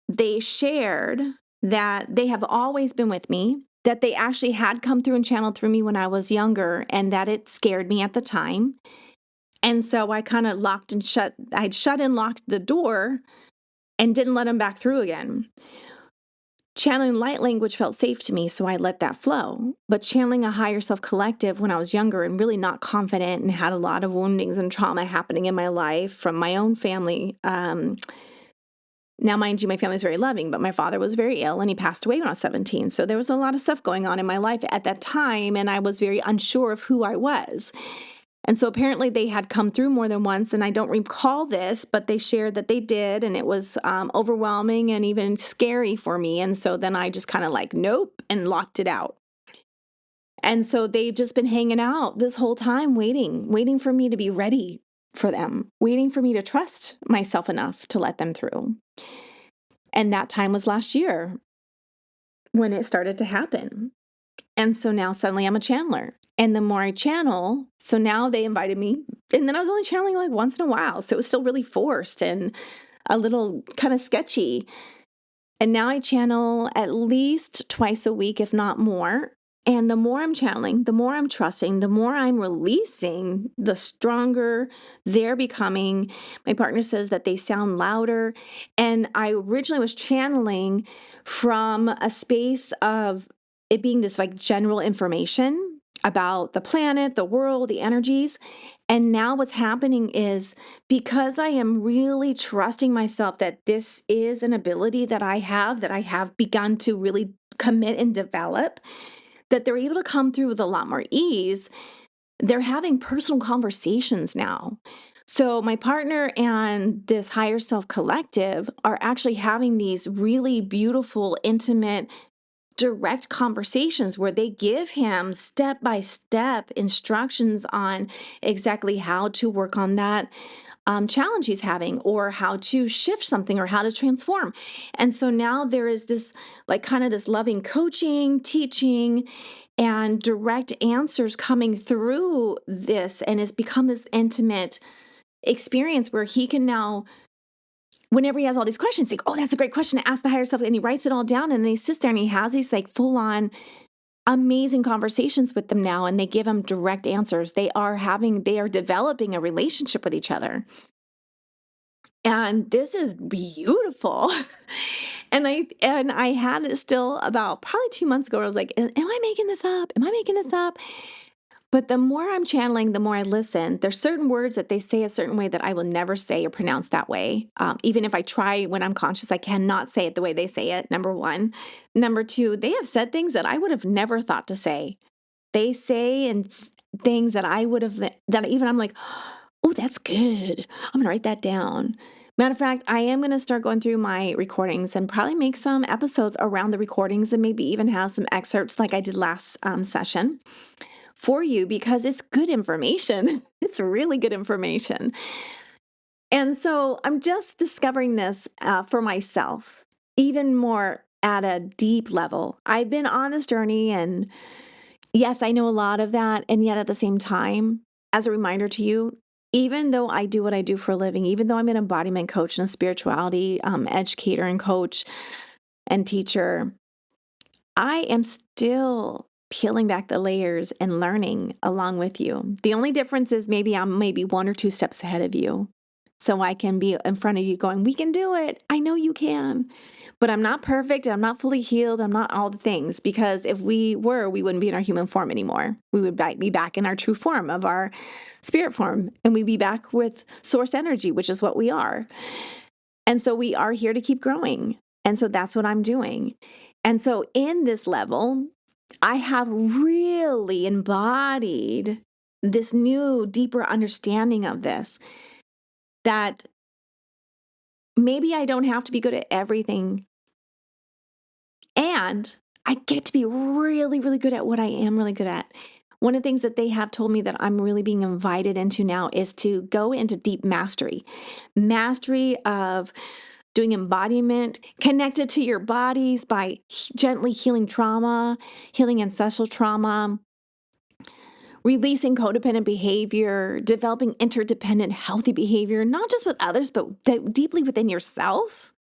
they shared that they have always been with me, that they actually had come through and channeled through me when I was younger, and that it scared me at the time. And so I kind of I'd shut and locked the door and didn't let them back through again. Channeling light language felt safe to me, so I let that flow. But channeling a higher self collective when I was younger and really not confident and had a lot of woundings and trauma happening in my life from my own family, now, mind you, my family is very loving, but my father was very ill and he passed away when I was 17. So there was a lot of stuff going on in my life at that time, and I was very unsure of who I was. And so apparently they had come through more than once, and I don't recall this, but they shared that they did, and it was overwhelming and even scary for me. And so then I just kind of like, nope, and locked it out. And so they've just been hanging out this whole time, waiting for me to be ready for them, waiting for me to trust myself enough to let them through. And that time was last year when it started to happen. And so now suddenly I'm a channeler. And the more I channel, so now they invited me. And then I was only channeling like once in a while. So it was still really forced and a little kind of sketchy. And now I channel at least twice a week, if not more. And the more I'm channeling, the more I'm trusting, the more I'm releasing, the stronger they're becoming. My partner says that they sound louder. And I originally was channeling from a space of it being this like general information about the planet, the world, the energies. And now what's happening is, because I am really trusting myself that this is an ability that I have begun to really commit and develop, that they're able to come through with a lot more ease. They're having personal conversations now. So my partner and this higher self collective are actually having these really beautiful, intimate, direct conversations where they give him step-by-step instructions on exactly how to work on that challenge he's having, or how to shift something, or how to transform. And so now there is this like kind of this loving coaching, teaching, and direct answers coming through this, and it's become this intimate experience where he can now, whenever he has all these questions, like, oh, that's a great question to ask the higher self, and he writes it all down, and then he sits there and he has these like full on amazing conversations with them now, and they give him direct answers. They are developing a relationship with each other. And this is beautiful. And I had it still about probably 2 months ago where I was like, Am I making this up? Am I making this up?" But the more I'm channeling, the more I listen. There's certain words that they say a certain way that I will never say or pronounce that way. Even if I try when I'm conscious, I cannot say it the way they say it, number one. Number two, they have said things that I would have never thought to say. They say things that I would have, that even I'm like, oh, that's good. I'm going to write that down. Matter of fact, I am going to start going through my recordings and probably make some episodes around the recordings and maybe even have some excerpts like I did last session for you, because it's good information. It's really good information. And so I'm just discovering this for myself, even more at a deep level. I've been on this journey, and yes, I know a lot of that. And yet at the same time, as a reminder to you, even though I do what I do for a living, even though I'm an embodiment coach and a spirituality educator and coach and teacher, I am still peeling back the layers and learning along with you. The only difference is maybe I'm maybe 1 or 2 steps ahead of you. So I can be in front of you going, we can do it. I know you can. But I'm not perfect. I'm not fully healed. I'm not all the things, because if we were, we wouldn't be in our human form anymore. We would be back in our true form of our spirit form. And we'd be back with source energy, which is what we are. And so we are here to keep growing. And so that's what I'm doing. And so in this level, I have really embodied this new, deeper understanding of this, that maybe I don't have to be good at everything. And I get to be really, really good at what I am really good at. One of the things that they have told me that I'm really being invited into now is to go into deep mastery of doing embodiment, connected to your bodies by gently healing trauma, healing ancestral trauma, releasing codependent behavior, developing interdependent healthy behavior, not just with others, but deeply within yourself.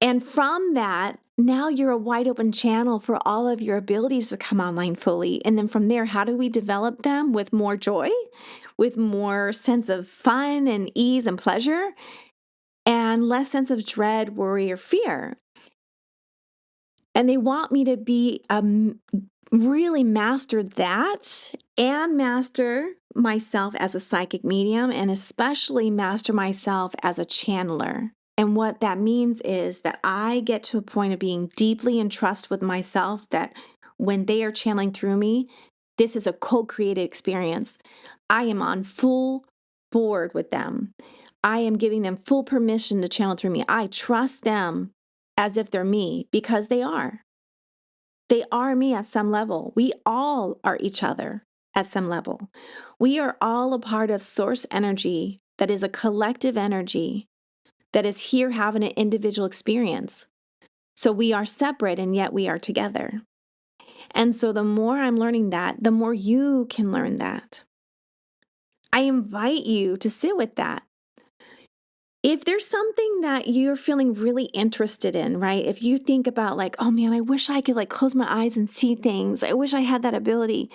And from that, now you're a wide open channel for all of your abilities to come online fully. And then from there, how do we develop them with more joy, with more sense of fun and ease and pleasure, and less sense of dread, worry, or fear? And they want me to be really master that, and master myself as a psychic medium, and especially master myself as a channeler. And what that means is that I get to a point of being deeply in trust with myself, that when they are channeling through me, this is a co-created experience. I am on full board with them. I am giving them full permission to channel through me. I trust them as if they're me, because they are. They are me at some level. We all are each other at some level. We are all a part of source energy that is a collective energy that is here having an individual experience. So we are separate, and yet we are together. And so the more I'm learning that, the more you can learn that. I invite you to sit with that. If there's something that you're feeling really interested in, right? If you think about like, oh man, I wish I could like close my eyes and see things. I wish I had that ability.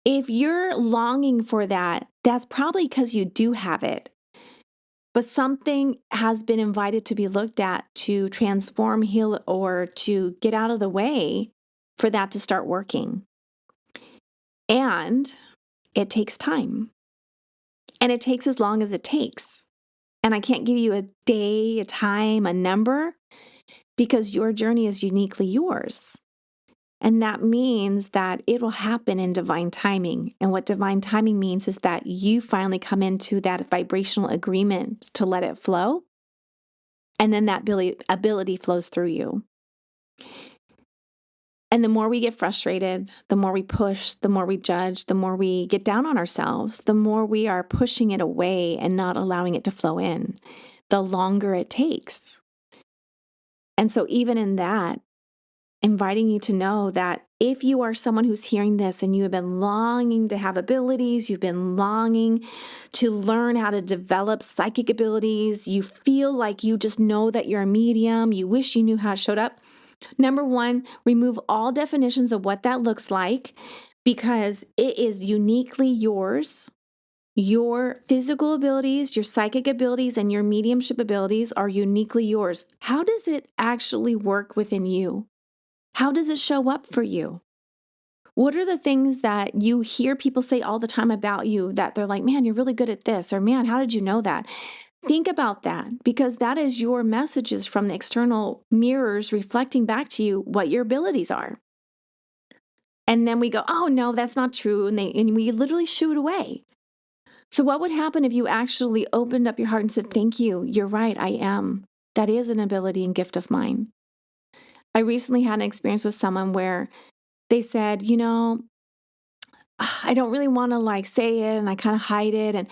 If you're longing for that, that's probably because you do have it. But something has been invited to be looked at to transform, heal, or to get out of the way for that to start working. And it takes time. And it takes as long as it takes. And I can't give you a day, a time, a number, because your journey is uniquely yours. And that means that it will happen in divine timing. And what divine timing means is that you finally come into that vibrational agreement to let it flow. And then that ability flows through you. And the more we get frustrated, the more we push, the more we judge, the more we get down on ourselves, the more we are pushing it away and not allowing it to flow in, the longer it takes. And so even in that, inviting you to know that if you are someone who's hearing this and you have been longing to have abilities, you've been longing to learn how to develop psychic abilities, you feel like you just know that you're a medium, you wish you knew how it showed up. Number one, remove all definitions of what that looks like because it is uniquely yours. Your physical abilities, your psychic abilities, and your mediumship abilities are uniquely yours. How does it actually work within you? How does it show up for you? What are the things that you hear people say all the time about you that they're like, man, you're really good at this, or man, how did you know that? Think about that because that is your messages from the external mirrors reflecting back to you what your abilities are. And then we go, oh, no, that's not true. And we literally shoo it away. So, what would happen if you actually opened up your heart and said, thank you, you're right, I am. That is an ability and gift of mine. I recently had an experience with someone where they said, I don't really want to like say it and I kind of hide it and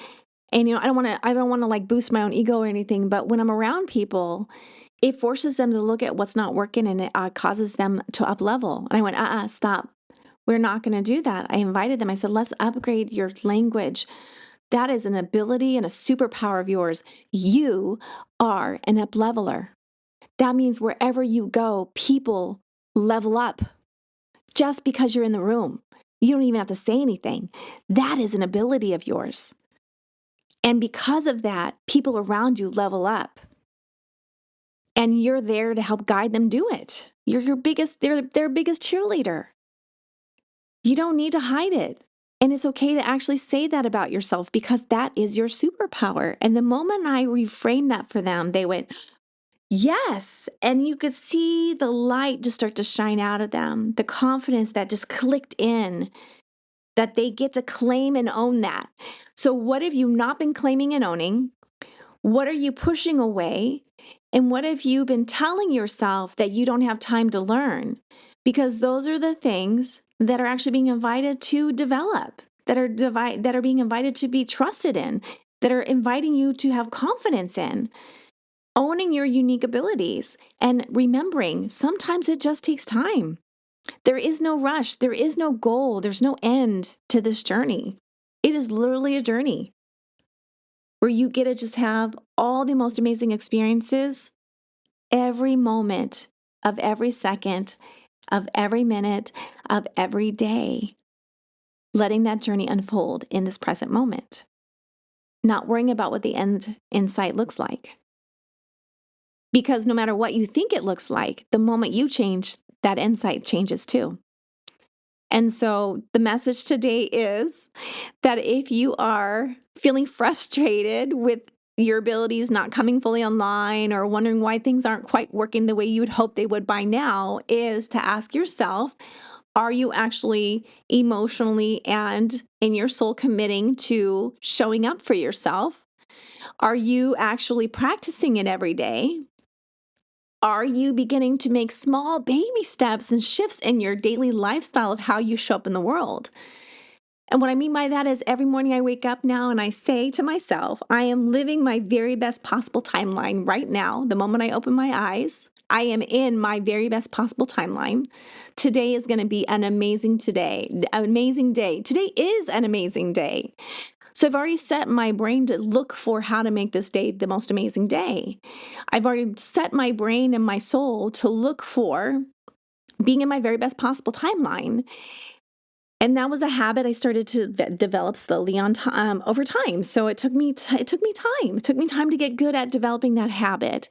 I don't want to like boost my own ego or anything, but when I'm around people, it forces them to look at what's not working and it causes them to up level. And I went, stop. We're not going to do that. I invited them. I said, let's upgrade your language. That is an ability and a superpower of yours. You are an up leveler. That means wherever you go, people level up just because you're in the room. You don't even have to say anything. That is an ability of yours. And because of that, people around you level up. And you're there to help guide them do it. You're their biggest cheerleader. You don't need to hide it. And it's okay to actually say that about yourself because that is your superpower. And the moment I reframed that for them, they went, yes. And you could see the light just start to shine out of them, the confidence that just clicked in, that they get to claim and own that. So what have you not been claiming and owning? What are you pushing away? And what have you been telling yourself that you don't have time to learn? Because those are the things that are actually being invited to develop, that are being invited to be trusted in, that are inviting you to have confidence in. Owning your unique abilities and remembering sometimes it just takes time. There is no rush. There is no goal. There's no end to this journey. It is literally a journey where you get to just have all the most amazing experiences every moment of every second, of every minute, of every day, letting that journey unfold in this present moment, not worrying about what the end in sight looks like. Because no matter what you think it looks like, the moment you change, that insight changes too. And so the message today is that if you are feeling frustrated with your abilities not coming fully online or wondering why things aren't quite working the way you would hope they would by now, is to ask yourself, are you actually emotionally and in your soul committing to showing up for yourself? Are you actually practicing it every day? Are you beginning to make small baby steps and shifts in your daily lifestyle of how you show up in the world? And what I mean by that is every morning I wake up now and I say to myself, I am living my very best possible timeline right now. The moment I open my eyes, I am in my very best possible timeline. Today is going to be an amazing day. Today is an amazing day. So I've already set my brain to look for how to make this day the most amazing day. I've already set my brain and my soul to look for being in my very best possible timeline. And that was a habit I started to develop slowly over time. So it took me time. It took me time to get good at developing that habit.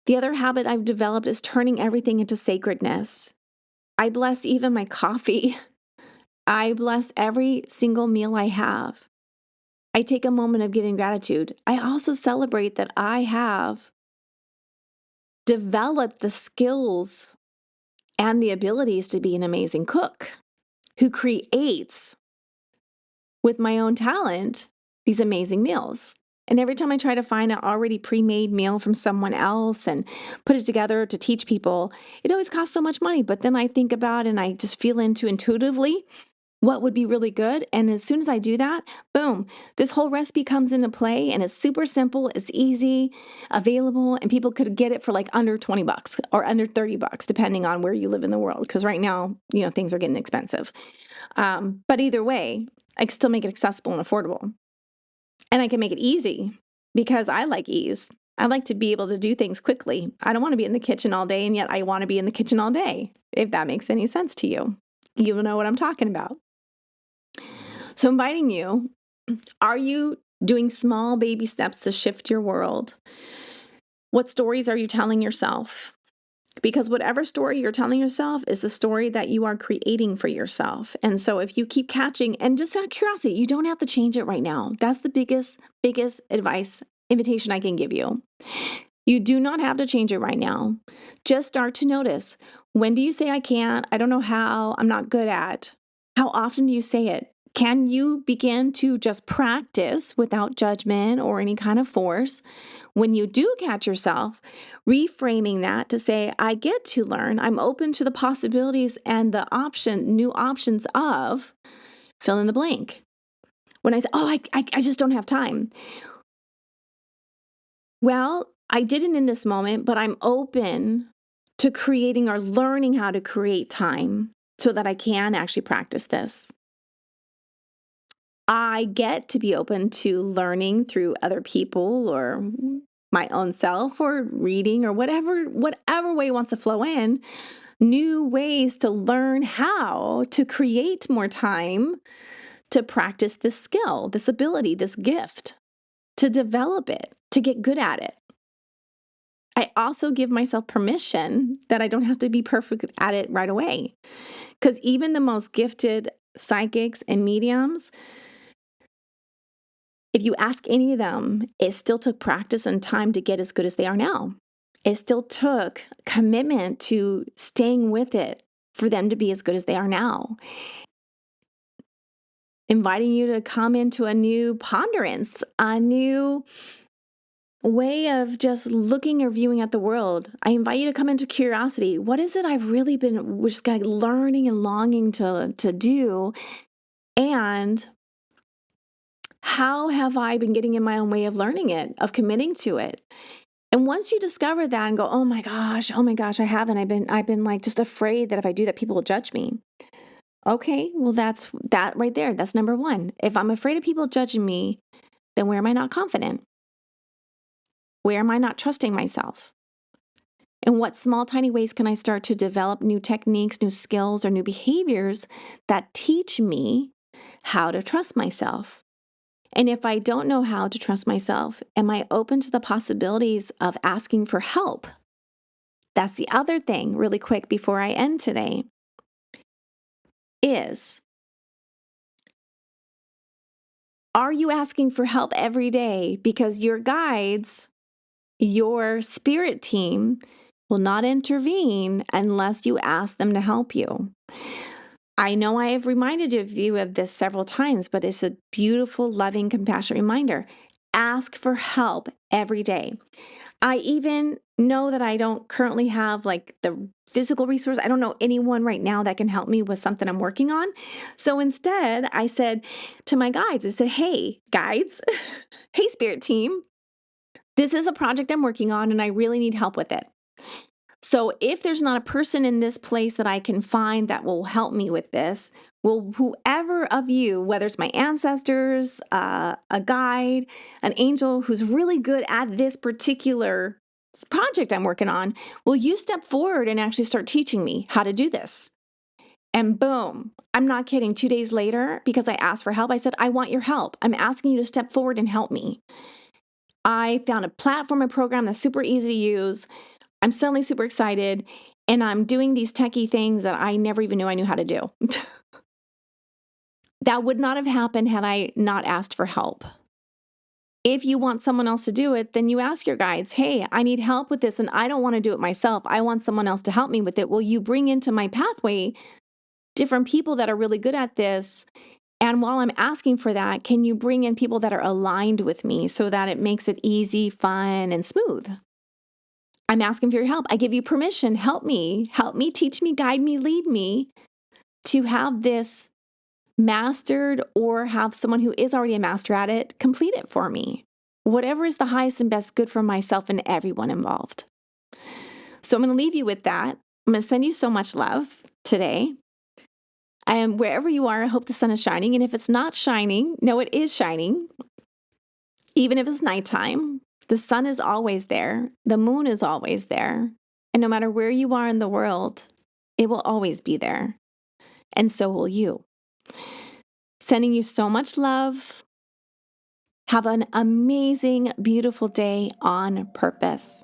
The other habit I've developed is turning everything into sacredness. I bless even my coffee. I bless every single meal I have. I take a moment of giving gratitude. I also celebrate that I have developed the skills and the abilities to be an amazing cook who creates with my own talent these amazing meals. And every time I try to find an already pre-made meal from someone else and put it together to teach people, it always costs so much money. But then I think about and I just feel into intuitively what would be really good. And as soon as I do that, boom, this whole recipe comes into play and it's super simple, it's easy, available, and people could get it for like under $20 or under $30, depending on where you live in the world. Because right now, things are getting expensive. But either way, I can still make it accessible and affordable. And I can make it easy because I like ease. I like to be able to do things quickly. I don't want to be in the kitchen all day, and yet I want to be in the kitchen all day, if that makes any sense to you. You know what I'm talking about. So inviting you, are you doing small baby steps to shift your world? What stories are you telling yourself? Because whatever story you're telling yourself is the story that you are creating for yourself. And so if you keep catching, and just out of curiosity, you don't have to change it right now. That's the biggest invitation I can give you. You do not have to change it right now. Just start to notice. When do you say, I can't, I don't know how, I'm not good at? How often do you say it? Can you begin to just practice without judgment or any kind of force? When you do catch yourself, reframing that to say, I get to learn, I'm open to the possibilities and the new options of fill in the blank. When I say, I just don't have time. Well, I didn't in this moment, but I'm open to creating or learning how to create time so that I can actually practice this. I get to be open to learning through other people or my own self or reading or whatever way wants to flow in, new ways to learn how to create more time to practice this skill, this ability, this gift, to develop it, to get good at it. I also give myself permission that I don't have to be perfect at it right away. Because even the most gifted psychics and mediums, if you ask any of them, it still took practice and time to get as good as they are now. It still took commitment to staying with it for them to be as good as they are now. Inviting you to come into a new ponderance, a new way of just looking or viewing at the world. I invite you to come into curiosity. What is it I've really been just kind of learning and longing to do? And how have I been getting in my own way of learning it, of committing to it? And once you discover that and go, oh my gosh, I haven't. I've been like just afraid that if I do that, people will judge me. Okay, well that's that right there. That's number one. If I'm afraid of people judging me, then where am I not confident? Where am I not trusting myself? And what small, tiny ways can I start to develop new techniques, new skills, or new behaviors that teach me how to trust myself? And if I don't know how to trust myself, am I open to the possibilities of asking for help? That's the other thing, really quick before I end today, is are you asking for help every day? Because your guides, your spirit team, will not intervene unless you ask them to help you. I know I have reminded you of this several times, but it's a beautiful, loving, compassionate reminder. Ask for help every day. I even know that I don't currently have like the physical resource. I don't know anyone right now that can help me with something I'm working on. So instead, I said to my guides, I said, hey, guides, hey, spirit team, this is a project I'm working on and I really need help with it. So if there's not a person in this place that I can find that will help me with this, well, whoever of you, whether it's my ancestors, a guide, an angel who's really good at this particular project I'm working on, will you step forward and actually start teaching me how to do this? And boom, I'm not kidding. 2 days later, because I asked for help, I said, I want your help. I'm asking you to step forward and help me. I found a platform and program that's super easy to use. I'm suddenly super excited, and I'm doing these techie things that I never even knew I knew how to do. That would not have happened had I not asked for help. If you want someone else to do it, then you ask your guides, hey, I need help with this, and I don't want to do it myself. I want someone else to help me with it. Will you bring into my pathway different people that are really good at this? And while I'm asking for that, can you bring in people that are aligned with me so that it makes it easy, fun, and smooth? I'm asking for your help. I give you permission. Help me, teach me, guide me, lead me to have this mastered or have someone who is already a master at it complete it for me. Whatever is the highest and best good for myself and everyone involved. So I'm going to leave you with that. I'm going to send you so much love today. And wherever you are, I hope the sun is shining. And if it's not shining, no, it is shining. Even if it's nighttime, the sun is always there. The moon is always there. And no matter where you are in the world, it will always be there. And so will you. Sending you so much love. Have an amazing, beautiful day on purpose.